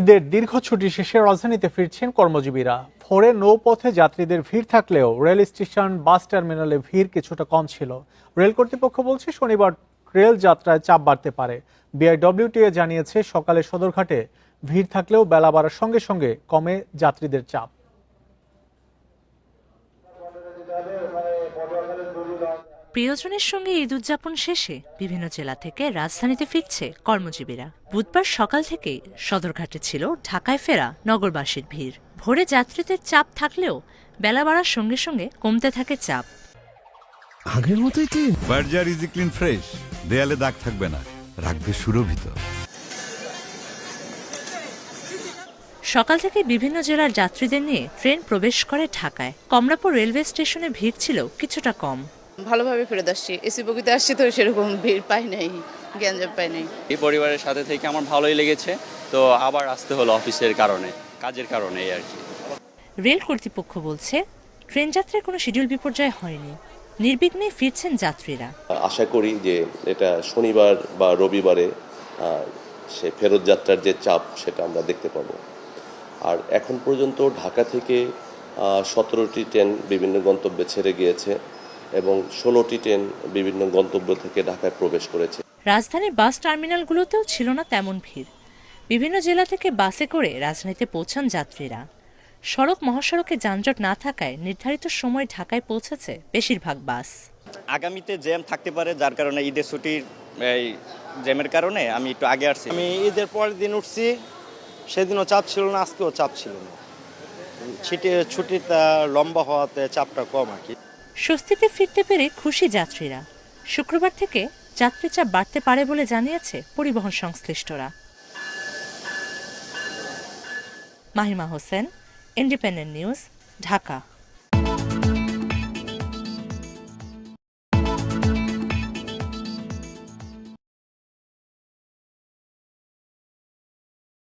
ঈদের দীর্ঘ ছুটি শেষে রাজধানীতে ফিরছেন কর্মজীবীরা। ভোরে নৌপথে যাত্রীদের ভিড় থাকলেও রেল স্টেশন, বাস টার্মিনালে ভিড় কিছুটা কম ছিল। রেল কর্তৃপক্ষ বলছে শনিবার রেল যাত্রায় চাপ বাড়তে পারে। বিআইডব্লিউটিএ জানিয়েছে সকালে সদরঘাটে ভিড় থাকলেও বেলা বাড়ার সঙ্গে সঙ্গে কমে যাত্রীদের চাপ। প্রিয়জনের সঙ্গে ঈদ উদযাপন শেষে বিভিন্ন জেলা থেকে রাজধানীতে ফিরছে কর্মজীবীরা। বুধবার সকাল থেকেই সদরঘাটে ছিল ঢাকায় ফেরা নগরবাসীর ভিড়। ভোরে যাত্রীদের চাপ থাকলেও বেলা বাড়ার সঙ্গে সঙ্গে কমতে থাকে চাপ। আগের মতোই কি বার্জার ইজি ক্লিন ফ্রেশ, দেয়ালে দাগ থাকবে না, রাখবে সুরভিত। সকাল থেকে বিভিন্ন জেলার যাত্রীদের নিয়ে ট্রেন প্রবেশ করে ঢাকায়। কমলাপুর রেলওয়ে স্টেশনে ভিড় ছিল কিছুটা কম। ভালোভাবে ফেরত আসছি, এসি বগিতে আসছি তো সেরকম ভিড় পাই নাই, গ্যাঞ্জাম পাই নাই। এই পরিবারের সাথে থেকে আমার ভালোই লেগেছে, তো আবার আসতে হলো অফিসের কারণে, কাজের কারণে আর কি। রেল কর্তৃপক্ষ বলছে ট্রেন যাত্রায় কোনো শিডিউল বিপর্যয় হয়নি, নির্বিঘ্নে ফিরছেন যাত্রীরা। আশা করি যে এটা শনিবার বা রবিবারে সে ফেরত যাত্রার যে চাপ সেটা আমরা দেখতে পাবো। আর এখন পর্যন্ত ঢাকা থেকে 17টি ট্রেন বিভিন্ন গন্তব্যে ছেড়ে গিয়েছে এবং 16টি ট্রেন বিভিন্ন গন্তব্য থেকে ঢাকায় প্রবেশ করেছে। রাজধানীর বাস টার্মিনালগুলোতেও ছিল না তেমন ভিড়। বিভিন্ন জেলা থেকে বাসে করে রাজধানীতে পৌঁছান যাত্রীরা। সড়ক মহাসড়কে যানজট না থাকায় নির্ধারিত সময় ঢাকায় পৌঁছেছে বেশিরভাগ বাস। আগামীতে জ্যাম থাকতে পারে, যার কারণে ঈদের ছুটির এই জ্যামের কারণে আমি একটু আগে আসছি। আমি ঈদের পরের দিন উঠছি, সেদিনও চাপ ছিল না, আজকেও চাপ ছিল না। ছুটিটা লম্বা হওয়াতে চাপটা কম আর কি। স্বস্তিতে ফিরতে পেরে খুশি যাত্রীরা। শুক্রবার থেকে যাত্রী চাপ বাড়তে পারে বলে জানিয়েছে পরিবহন সংশ্লিষ্টরা। Mahima Hossain, independent news, Dhaka.